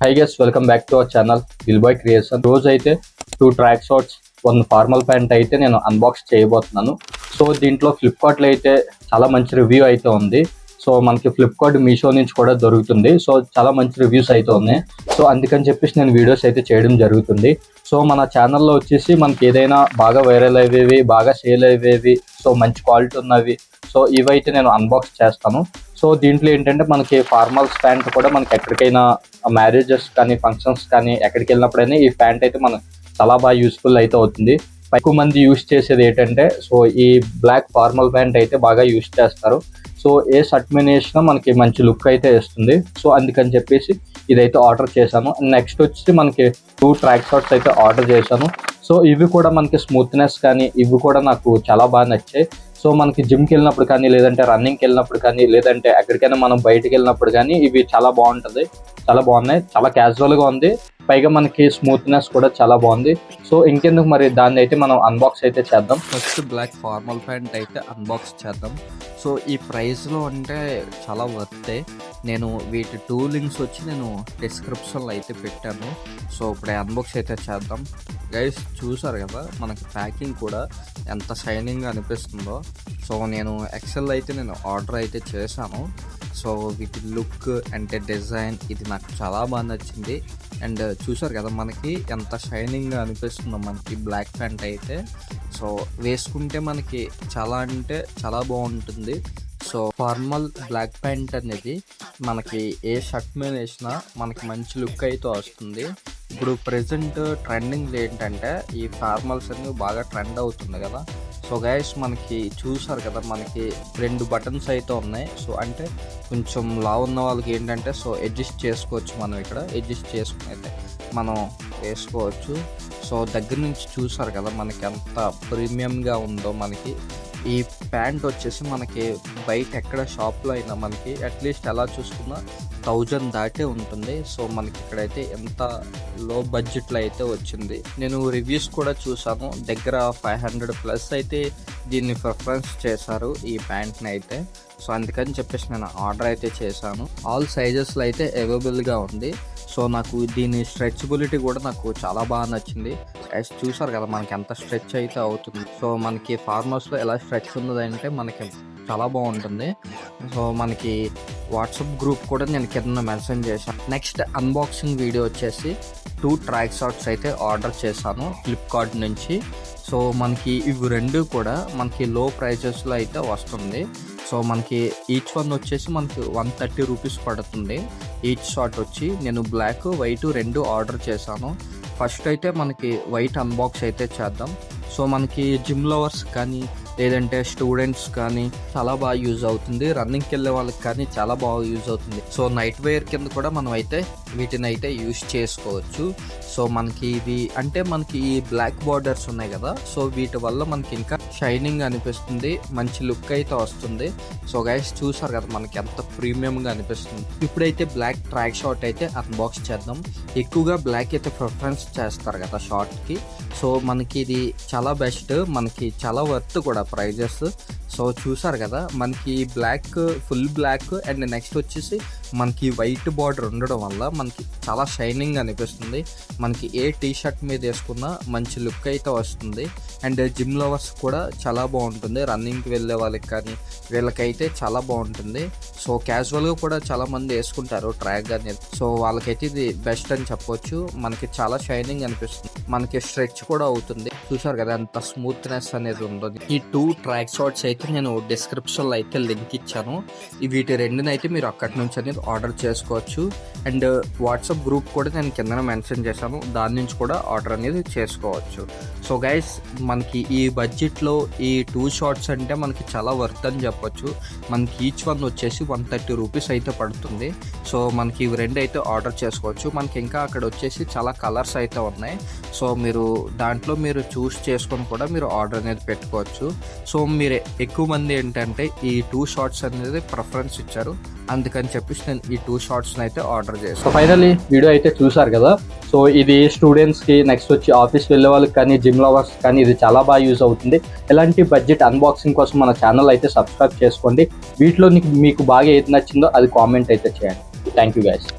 High guys, welcome back to our channel Dil boy creation. రోజు అయితే 2 track shorts, 1 formal pant అయితే నేను unbox చేయబోతున్నాను. సో దీంట్లో ఫ్లిప్కార్ట్లో అయితే చాలా మంచి రివ్యూ అయితే ఉంది. సో మనకి ఫ్లిప్కార్ట్, మీషో నుంచి కూడా దొరుకుతుంది. సో చాలా మంచి రివ్యూస్ అయితే ఉన్నాయి. సో అందుకని చెప్పేసి నేను వీడియోస్ అయితే చేయడం జరుగుతుంది. సో మన ఛానల్లో వచ్చేసి మనకి ఏదైనా బాగా వైరల్ అయ్యేవి, బాగా సేల్ అయ్యేవి, సో మంచి క్వాలిటీ ఉన్నవి, సో ఇవైతే నేను అన్బాక్స్ చేస్తాను. సో దీంట్లో ఏంటంటే మనకి ఫార్మల్స్ ప్యాంట్ కూడా మనకి ఎక్కడికైనా మ్యారేజెస్ కానీ, ఫంక్షన్స్ కానీ, ఎక్కడికి వెళ్ళినప్పుడైనా ఈ ప్యాంట్ అయితే మనకు చాలా బాగా యూస్ఫుల్ అయితే అవుతుంది. ఎక్కువ మంది యూస్ చేసేది ఏంటంటే సో ఈ బ్లాక్ ఫార్మల్ ప్యాంట్ అయితే బాగా యూస్ చేస్తారు. సో ఏ షర్ట్ మీద వేసినా మనకి మంచి లుక్ అయితే ఇస్తుంది. సో అందుకని చెప్పేసి ఇదైతే ఆర్డర్ చేశాను. నెక్స్ట్ వచ్చి మనకి 2 ట్రాక్ షార్ట్స్ అయితే ఆర్డర్ చేశాను. సో ఇవి కూడా మనకి స్మూత్నెస్ కానీ ఇవి కూడా నాకు చాలా బాగా నచ్చాయి. సో మనకి జిమ్కి వెళ్ళినప్పుడు కానీ, లేదంటే రన్నింగ్కి వెళ్ళినప్పుడు కానీ, లేదంటే ఎక్కడికైనా మనం బయటకు వెళ్ళినప్పుడు కానీ ఇవి చాలా బాగుంటుంది, చాలా బాగున్నాయి, చాలా క్యాజువల్గా ఉంది. పైగా మనకి స్మూత్నెస్ కూడా చాలా బాగుంది. సో ఇంకెందుకు మరి దాన్ని అయితే మనం అన్బాక్స్ అయితే చేద్దాం. ఫస్ట్ బ్లాక్ ఫార్మల్ ప్యాంట్ అయితే అన్బాక్స్ చేద్దాం. సో ఈ ప్రైస్లో అంటే చాలా వర్తే. నేను వీటి 2 లింక్స్ వచ్చి నేను డిస్క్రిప్షన్లో అయితే పెట్టాను. సో ఇప్పుడు అన్బాక్స్ అయితే చేద్దాం. గైస్ చూసారు కదా మనకి ప్యాకింగ్ కూడా ఎంత షైనింగ్గా అనిపిస్తుందో. సో నేను ఎక్సెల్ అయితే నేను ఆర్డర్ అయితే చేశాను. సో వీటి లుక్ అంటే డిజైన్ ఇది నాకు చాలా బాగా నచ్చింది. అండ్ చూసారు కదా మనకి ఎంత షైనింగ్గా అనిపిస్తుందో మనకి బ్లాక్ ప్యాంట్ అయితే. సో వేసుకుంటే మనకి చాలా అంటే చాలా బాగుంటుంది. సో ఫార్మల్ బ్లాక్ ప్యాంట్ అనేది మనకి ఏ షర్ట్ మీద వేసినా మనకి మంచి లుక్ అయితే వస్తుంది. ఇప్పుడు ప్రెజెంట్ ట్రెండింగ్ ఏంటంటే ఈ ఫార్మల్స్ అనేవి బాగా ట్రెండ్ అవుతుంది కదా. సో గైస్ మనకి చూసారు కదా మనకి 2 బటన్స్ అయితే ఉన్నాయి. సో అంటే కొంచెం లావు ఉన్న వాళ్ళకి ఏంటంటే సో అడ్జస్ట్ చేసుకోవచ్చు. మనం ఇక్కడ అడ్జస్ట్ చేసుకుని అయితే మనం వేసుకోవచ్చు. సో దగ్గర నుంచి చూసారు కదా మనకి ఎంత ప్రీమియంగా ఉందో. మనకి ఈ ప్యాంట్ వచ్చేసి మనకి బయట ఎక్కడ షాప్లో అయినా మనకి అట్లీస్ట్ ఎలా చూసుకున్నా 1000 దాటే ఉంటుంది. సో మనకి ఇక్కడైతే ఎంత లో బడ్జెట్లో అయితే వచ్చింది. నేను రివ్యూస్ కూడా చూసాను, దగ్గర 500+ అయితే దీన్ని ప్రిఫరెన్స్ చేశారు ఈ ప్యాంట్ని అయితే. సో అందుకని చెప్పేసి నేను ఆర్డర్ అయితే చేశాను. ఆల్ సైజెస్లో అయితే అవైలబుల్గా ఉంది. సో నాకు దీని స్ట్రెచబిలిటీ కూడా నాకు చాలా బాగా నచ్చింది. చూసారు కదా మనకి ఎంత స్ట్రెచ్ అయితే అవుతుంది. సో మనకి ఫార్మర్స్లో ఎలా స్ట్రెచ్ ఉన్నదంటే మనకి చాలా బాగుంటుంది. సో మనకి వాట్సాప్ గ్రూప్ కూడా నేను కింద మెన్షన్ చేశాను. నెక్స్ట్ అన్బాక్సింగ్ వీడియో వచ్చేసి 2 ట్రాక్ షార్ట్స్ అయితే ఆర్డర్ చేశాను ఫ్లిప్కార్ట్ నుంచి. సో మనకి ఇవి 2 కూడా మనకి లో ప్రైజెస్లో అయితే వస్తుంది. సో మనకి ఈచ్ వన్ వచ్చేసి మనకి 130 రూపీస్ పడుతుంది. ఈచ్ షార్ట్ వచ్చి నేను బ్లాక్, వైట్ 2 ఆర్డర్ చేశాను. ఫస్ట్ అయితే మనకి వైట్ అన్బాక్స్ అయితే చేద్దాం. సో మనకి జిమ్ లవర్స్ కానీ, లేదంటే స్టూడెంట్స్ కానీ చాలా బాగా యూజ్ అవుతుంది. రన్నింగ్కి వెళ్ళే వాళ్ళకి కానీ చాలా బాగా యూజ్ అవుతుంది. సో నైట్ వేర్ కింద కూడా మనం అయితే వీటిని అయితే యూజ్ చేసుకోవచ్చు. సో మనకి ఇది అంటే మనకి ఈ బ్లాక్ బార్డర్స్ ఉన్నాయి కదా. సో వీటి వల్ల మనకి ఇంకా షైనింగ్ అనిపిస్తుంది, మంచి లుక్ అయితే వస్తుంది. సో గైస్ చూసారు కదా మనకి ఎంత ప్రీమియంగా అనిపిస్తుంది. ఇప్పుడైతే బ్లాక్ ట్రాక్ షార్ట్ అయితే అన్బాక్స్ చేద్దాం. ఎక్కువగా బ్లాక్ అయితే ప్రిఫరెన్స్ చేస్తారు కదా షార్ట్కి. సో మనకి ఇది చాలా బెస్ట్, మనకి చాలా వర్త్ కూడా ప్రైజెస్. సో చూసారు కదా మనకి black, full black and next వచ్చేసి మనకి వైట్ బార్డర్ ఉండడం వల్ల మనకి చాలా షైనింగ్ అనిపిస్తుంది. మనకి ఏ టీ షర్ట్ మీద వేసుకున్నా మంచి లుక్ అయితే వస్తుంది. అండ్ జిమ్ లవర్స్ కూడా చాలా బాగుంటుంది. రన్నింగ్కి వెళ్ళే వాళ్ళకి కానీ వీళ్ళకైతే చాలా బాగుంటుంది. సో క్యాజువల్గా కూడా చాలా మంది వేసుకుంటారు ట్రాక్ అనేది. సో వాళ్ళకైతే ఇది బెస్ట్ అని చెప్పొచ్చు. మనకి చాలా షైనింగ్ అనిపిస్తుంది, మనకి స్ట్రెచ్ కూడా అవుతుంది. చూసారు కదా ఎంత స్మూత్నెస్ అనేది ఉందో. ఈ 2 ట్రాక్ షార్ట్స్ అయితే నేను డిస్క్రిప్షన్లో అయితే లింక్ ఇచ్చాను. వీటి 2 అయితే మీరు అక్కడి నుంచి అనేది ఆర్డర్ చేసుకోవచ్చు. అండ్ వాట్సాప్ గ్రూప్ కూడా నేను కింద మెన్షన్ చేశాను, దాని నుంచి కూడా ఆర్డర్ అనేది చేసుకోవచ్చు. సో గైస్ మనకి ఈ బడ్జెట్లో ఈ 2 షార్ట్స్ అంటే మనకి చాలా వర్త్ అని చెప్పొచ్చు. మనకి ఈచ్ వన్ వచ్చేసి 130 రూపీస్ అయితే పడుతుంది. సో మనకి ఇవి 2 అయితే ఆర్డర్ చేసుకోవచ్చు. మనకి ఇంకా అక్కడ వచ్చేసి చాలా కలర్స్ అయితే ఉన్నాయి. సో మీరు దాంట్లో మీరు చూస్ చేసుకొని కూడా మీరు ఆర్డర్ అనేది పెట్టుకోవచ్చు. సో మీరు ఎక్కువ మంది ఏంటంటే ఈ 2 షార్ట్స్ అనేది ప్రిఫరెన్స్ ఇచ్చారు. అందుకని చెప్పేసి నేను ఈ 2 షార్ట్స్ని అయితే ఆర్డర్ చేశాను. సో ఫైనల్లీ వీడియో అయితే చూసారు కదా. సో ఇది స్టూడెంట్స్కి, నెక్స్ట్ వచ్చి ఆఫీస్ వెళ్ళే వాళ్ళకి కానీ, జిమ్ లవర్స్ కానీ ఇది చాలా బాగా యూజ్ అవుతుంది. ఎలాంటి బడ్జెట్ అన్బాక్సింగ్ కోసం మన ఛానల్ అయితే సబ్స్క్రైబ్ చేసుకోండి. వీటిలో మీకు బాగా ఏది నచ్చిందో అది కామెంట్ అయితే చేయండి. Thank you guys.